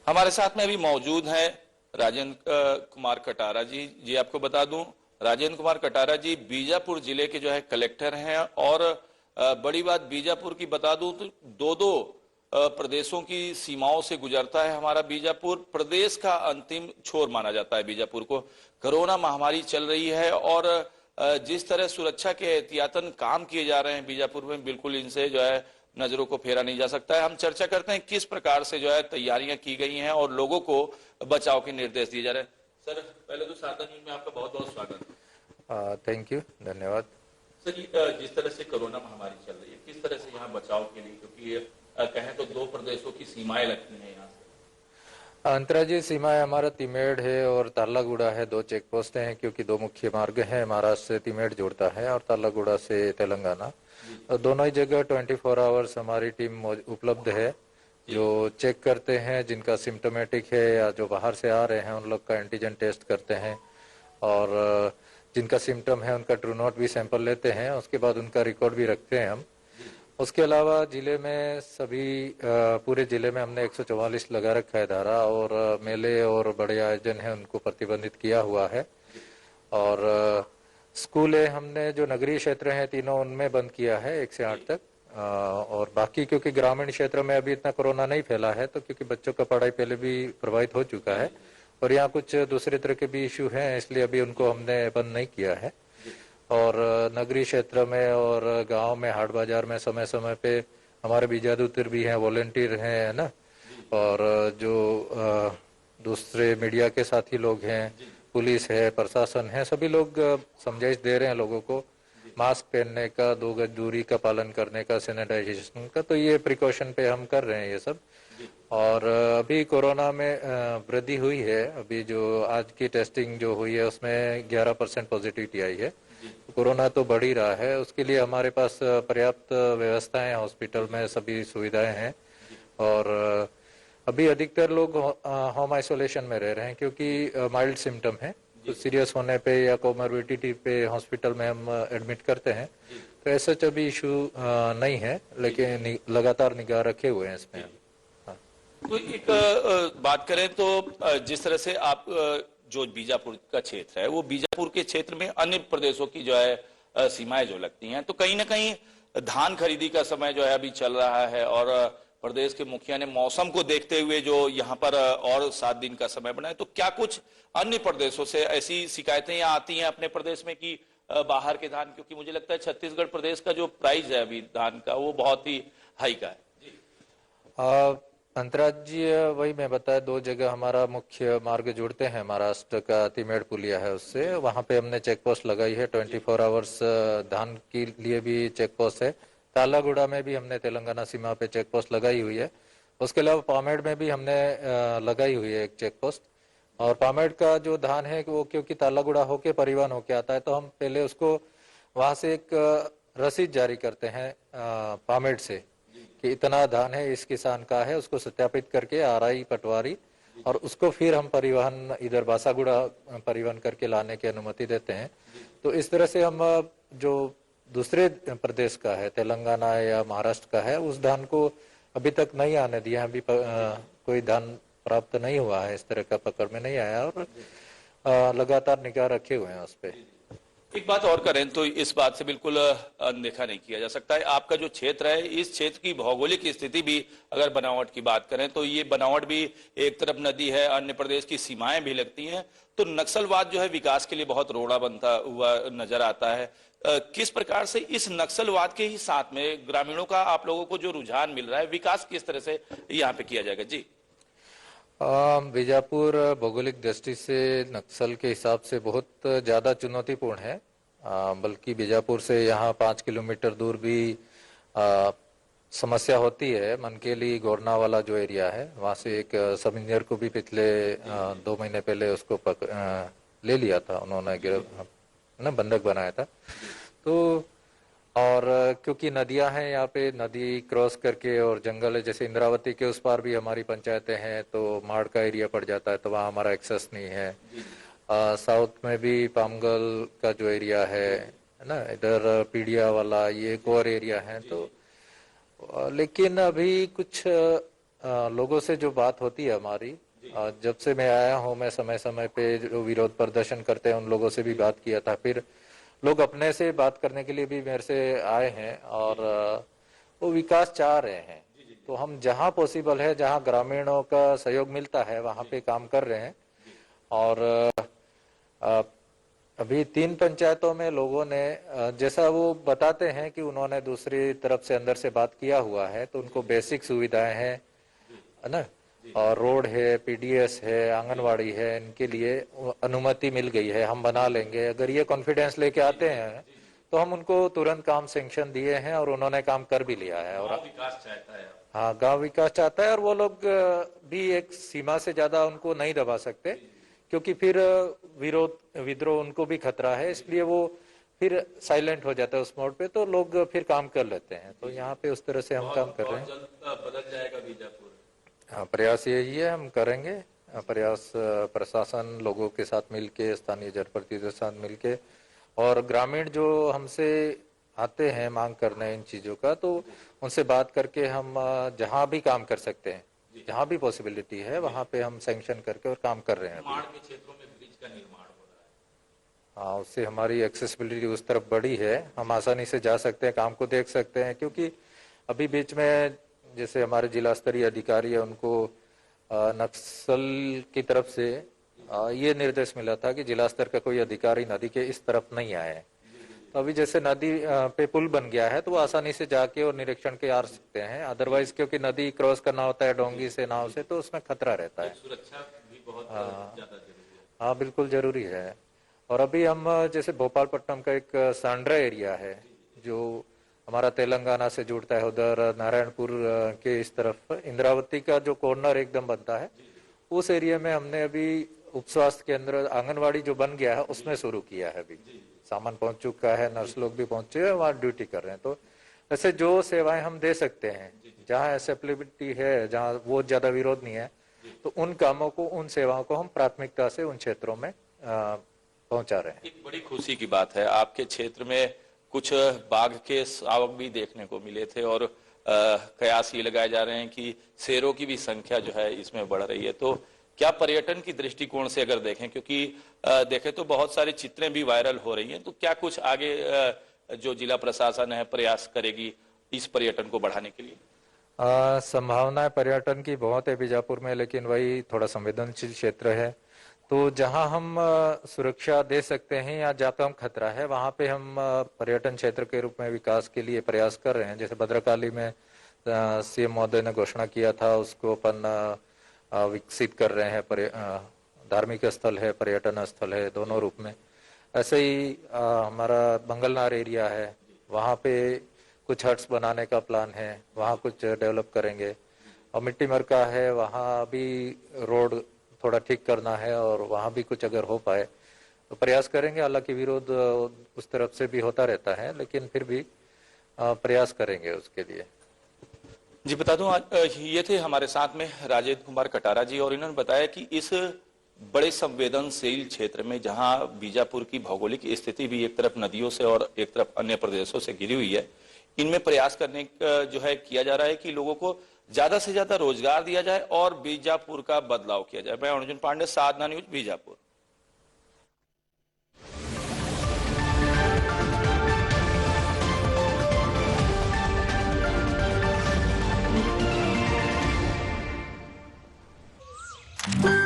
हमारे साथ में अभी मौजूद हैं राजेंद्र कुमार कटारा जी। आपको बता दूं, राजेंद्र कुमार कटारा जी बीजापुर जिले के जो है कलेक्टर हैं। और बड़ी बात बीजापुर की बता दूं तो दो दो प्रदेशों की सीमाओं से गुजरता है हमारा बीजापुर। प्रदेश का अंतिम छोर माना जाता है बीजापुर को। कोरोना महामारी चल रही है और जिस तरह सुरक्षा के एहतियातन काम किए जा रहे हैं बीजापुर में, बिल्कुल इनसे जो है नजरों को फेरा नहीं जा सकता है। हम चर्चा करते हैं किस प्रकार से जो है तैयारियां की गई हैं और लोगों को बचाव के निर्देश दिए जा रहे हैं। सर, पहले तो सारदा न्यूज में आपका बहुत बहुत स्वागत। थैंक यू, धन्यवाद। सर, जिस तरह से कोरोना महामारी चल रही है, किस तरह से यहाँ बचाव के लिए, क्योंकि कहें तो दो प्रदेशों की सीमाएं लगती हैं यहाँ से। अंतर्राज्यीय सीमाएं हमारा तिमेड़ है और तालागुड़ा है, दो चेक पोस्ट हैं, क्योंकि दो मुख्य मार्ग हैं। महाराष्ट्र से तिमेड़ जुड़ता है और तालागुड़ा से तेलंगाना। दोनों ही जगह 24 आवर्स हमारी टीम उपलब्ध है, जो चेक करते हैं जिनका सिम्टोमेटिक है या जो बाहर से आ रहे हैं उन लोग का एंटीजन टेस्ट करते हैं। और जिनका सिम्टम है उनका ट्रू नॉट भी सैंपल लेते हैं, उसके बाद उनका रिकॉर्ड भी रखते हैं हम। उसके अलावा जिले में पूरे जिले में हमने 144 लगा रखा है धारा, और मेले और बड़े आयोजन है उनको प्रतिबंधित किया हुआ है। और स्कूलें हमने जो नगरीय क्षेत्र हैं तीनों उनमें बंद किया है 1 से 8 तक। और बाकी क्योंकि ग्रामीण क्षेत्र में अभी इतना कोरोना नहीं फैला है, तो क्योंकि बच्चों का पढ़ाई पहले भी प्रभावित हो चुका है और यहाँ कुछ दूसरे तरह के भी इश्यू हैं, इसलिए अभी उनको हमने बंद नहीं किया है। और नगरीय क्षेत्र में और गांव में हाट बाजार में समय समय पे हमारे बीजादूतर भी हैं, वॉलेंटियर हैं, है ना। और जो दूसरे मीडिया के साथी लोग हैं, पुलिस है, प्रशासन है, सभी लोग समझाइश दे रहे हैं लोगों को मास्क पहनने का, 2 गज दूरी का पालन करने का, सैनिटाइजेशन का। तो ये प्रिकॉशन पे हम कर रहे हैं ये सब। और अभी कोरोना में वृद्धि हुई है। अभी जो आज की टेस्टिंग जो हुई है उसमें 11% पॉजिटिविटी आई है। कोरोना तो बढ़ ही रहा है, उसके लिए हमारे पास पर्याप्त व्यवस्थाएं हैं, हॉस्पिटल में सभी सुविधाएं हैं। और अभी अधिकतर लोग होम आइसोलेशन में रह रहे हैं, क्योंकि माइल्ड सिम्टम है। तो सीरियस होने पे या कोमोर्बिडिटी पे हॉस्पिटल में हम एडमिट करते हैं। तो ऐसा अभी इशू नहीं है, लेकिन लगातार निगाह रखे हुए हैं इसमें। तो एक बात करें तो जिस तरह से आप जो बीजापुर का क्षेत्र है, वो बीजापुर के क्षेत्र में अन्य प्रदेशों की जो है सीमाएं जो लगती हैं, तो कहीं ना कहीं धान खरीदी का समय जो है अभी चल रहा है और प्रदेश के मुखिया ने मौसम को देखते हुए जो यहाँ पर और 7 दिन का समय बनाया। तो क्या कुछ अन्य प्रदेशों से ऐसी शिकायतें यहाँ आती हैं अपने प्रदेश में कि बाहर के धान, क्योंकि मुझे लगता है छत्तीसगढ़ प्रदेश का जो प्राइस है अभी धान का वो बहुत ही हाई का है। अंतर्राज्यीय वही मैं बताया, 2 जगह हमारा मुख्य मार्ग जुड़ते हैं। महाराष्ट्र का तिमेड़ पुलिया है, उससे वहां पे हमने चेक पोस्ट लगाई है। 24 आवर्स धान के लिए भी चेक पोस्ट है। तालागुड़ा में भी हमने तेलंगाना सीमा पे चेक पोस्ट लगाई हुई है। उसके अलावा पामेड़ में भी हमने लगाई हुई है एक चेक पोस्ट। और पामेड़ का जो धान है वो क्योंकि तालागुड़ा होके परिवहन होके आता है, तो हम पहले उसको वहां से एक रसीद जारी करते हैं पामेड़ से कि इतना धान है इस किसान का है, उसको सत्यापित करके आरआई पटवारी, और उसको फिर हम परिवहन इधर बासागुड़ा परिवहन करके लाने की अनुमति देते हैं। तो इस तरह से हम जो दूसरे प्रदेश का है, तेलंगाना या महाराष्ट्र का है, उस धान को अभी तक नहीं आने दिया। अभी कोई धान प्राप्त नहीं हुआ है, इस तरह का पकड़ में नहीं आया, और लगातार निगाह रखे हुए हैं उस पर। एक बात और करें तो इस बात से बिल्कुल अनदेखा नहीं किया जा सकता है। आपका जो क्षेत्र है, इस क्षेत्र की भौगोलिक स्थिति भी अगर बनावट की बात करें तो ये बनावट भी एक तरफ नदी है, अन्य प्रदेश की सीमाएं भी लगती हैं। तो नक्सलवाद जो है विकास के लिए बहुत रोड़ा बनता हुआ नजर आता है। किस प्रकार से इस नक्सलवाद के ही साथ में ग्रामीणों का आप लोगों को जो रुझान मिल रहा है, विकास किस तरह से यहाँ पे किया जाएगा? जी, बीजापुर भौगोलिक दृष्टि से नक्सल के हिसाब से बहुत ज्यादा चुनौतीपूर्ण है। बल्कि बीजापुर से यहाँ 5 किलोमीटर दूर भी समस्या होती है। मनकेली गोरना वाला जो एरिया है, वहाँ से एक सब इंजीनियर को भी पिछले 2 महीने पहले उसको ले लिया था उन्होंने, बंधक बनाया था। तो और क्योंकि नदियां हैं यहाँ पे, नदी क्रॉस करके, और जंगल है, जैसे इंद्रावती के उस पार भी हमारी पंचायतें हैं, तो माड़ का एरिया पड़ जाता है, तो वहाँ हमारा एक्सेस नहीं है। साउथ में भी पामगल का जो एरिया है ना, इधर पीडिया वाला, ये एक और एरिया है। तो लेकिन अभी कुछ लोगों से जो बात होती है हमारी, जब से मैं आया हूँ मैं समय समय पे जो विरोध प्रदर्शन करते हैं उन लोगों से भी बात किया था। फिर लोग अपने से बात करने के लिए भी मेरे से आए हैं और वो विकास चाह रहे हैं। तो हम जहाँ पॉसिबल है, जहाँ ग्रामीणों का सहयोग मिलता है वहाँ पे काम कर रहे हैं। और अ, अभी 3 पंचायतों में लोगों ने जैसा वो बताते हैं कि उन्होंने दूसरी तरफ से अंदर से बात किया हुआ है, तो उनको बेसिक सुविधाएं हैं, है ना, और रोड है, पीडीएस है, आंगनवाड़ी है, इनके लिए अनुमति मिल गई है, हम बना लेंगे। अगर ये कॉन्फिडेंस लेके आते हैं तो हम उनको तुरंत काम सैंक्शन दिए हैं और उन्होंने काम कर भी लिया है। और विकास चाहता है। हाँ, गांव विकास चाहता है और वो लोग भी एक सीमा से ज्यादा उनको नहीं दबा सकते, क्योंकि फिर विरोध विद्रोह उनको भी खतरा है, इसलिए वो फिर साइलेंट हो जाता है उस मोड पे, तो लोग फिर काम कर लेते हैं। तो यहाँ पे उस तरह से हम काम कर रहे हैं। जल्द बदल जाएगा बीजापुर। हाँ, प्रयास यही है, हम करेंगे प्रयास। प्रशासन लोगों के साथ मिलके, स्थानीय जनप्रतिनिधियों के साथ मिलके, और ग्रामीण जो हमसे आते हैं मांग करने इन चीजों का, तो उनसे बात करके हम जहाँ भी काम कर सकते हैं, जहाँ भी पॉसिबिलिटी है वहाँ पे हम सैंक्शन करके और काम कर रहे हैं। निर्माण के क्षेत्रों में ब्रिज का निर्माण हो रहा है। हाँ, उससे हमारी एक्सेसिबिलिटी उस तरफ बढ़ी है, हम आसानी से जा सकते हैं, काम को देख सकते हैं। क्योंकि अभी बीच में जैसे हमारे जिला स्तरीय अधिकारी है, उनको नक्सल की तरफ से ये निर्देश मिला था कि जिला स्तर का कोई अधिकारी नदी के इस तरफ नहीं आए। तो अभी जैसे नदी पे पुल बन गया है तो वो आसानी से जाके और निरीक्षण के आ सकते हैं। अदरवाइज क्योंकि नदी क्रॉस करना होता है डोंगी से, नाव से, तो उसमें खतरा रहता है। सुरक्षा भी बहुत ज्यादा जरूरी है। हाँ, बिल्कुल जरूरी है। और अभी हम जैसे भोपालपट्टनम का एक सांड्रा एरिया है जो हमारा तेलंगाना से जुड़ता है, उधर नारायणपुर के इस तरफ इंद्रावती का जो कॉर्नर एकदम बनता है, उस एरिया में हमने अभी उप स्वास्थ्य केंद्र, आंगनवाड़ी जो बन गया है उसमें शुरू किया है। अभी सामान पहुंच चुका है, नर्स लोग भी पहुंचे हैं, वहाँ ड्यूटी कर रहे हैं। तो ऐसे जो सेवाएं हम दे सकते हैं, जहाँ एक्सेसिबिलिटी है, जहाँ वो ज्यादा विरोध नहीं है, तो उन कामों को, उन सेवाओं को हम प्राथमिकता से उन क्षेत्रों में पहुंचा रहे हैं। एक बड़ी खुशी की बात है, आपके क्षेत्र में कुछ बाघ के शावक भी देखने को मिले थे और कयास ये लगाए जा रहे हैं कि शेरों की भी संख्या जो है इसमें बढ़ रही है। तो क्या पर्यटन की दृष्टिकोण से अगर देखें, क्योंकि देखें तो बहुत सारी चित्रें भी वायरल हो रही हैं, तो क्या कुछ आगे जो जिला प्रशासन है प्रयास करेगी इस पर्यटन को बढ़ाने के लिए? संभावनाएं पर्यटन की बहुत है बीजापुर में, लेकिन वही थोड़ा संवेदनशील क्षेत्र है। तो जहां हम सुरक्षा दे सकते हैं या जहाँ पे हम खतरा है, वहां पे हम पर्यटन क्षेत्र के रूप में विकास के लिए प्रयास कर रहे हैं। जैसे भद्रकाली में सीएम महोदय ने घोषणा किया था, उसको अपन विकसित कर रहे हैं। धार्मिक स्थल है, पर्यटन स्थल है, दोनों रूप में। ऐसे ही हमारा मंगलनार एरिया है, वहाँ पे कुछ हट्स बनाने का प्लान है, वहाँ कुछ डेवलप करेंगे। और मिट्टी मरका है, वहाँ भी रोड थोड़ा ठीक करना है और वहाँ भी कुछ अगर हो पाए तो प्रयास करेंगे। हालांकि विरोध उस तरफ से भी होता रहता है, लेकिन फिर भी प्रयास करेंगे उसके लिए। जी, बता दूं, आज ये थे हमारे साथ में राजेंद्र कुमार कटारा जी, और इन्होंने बताया कि इस बड़े संवेदनशील क्षेत्र में जहां बीजापुर की भौगोलिक स्थिति भी एक तरफ नदियों से और एक तरफ अन्य प्रदेशों से घिरी हुई है, इनमें प्रयास करने जो है किया जा रहा है कि लोगों को ज्यादा से ज्यादा रोजगार दिया जाए और बीजापुर का बदलाव किया जाए। मैं अर्जुन पांडे, साधना न्यूज, बीजापुर। Thank you.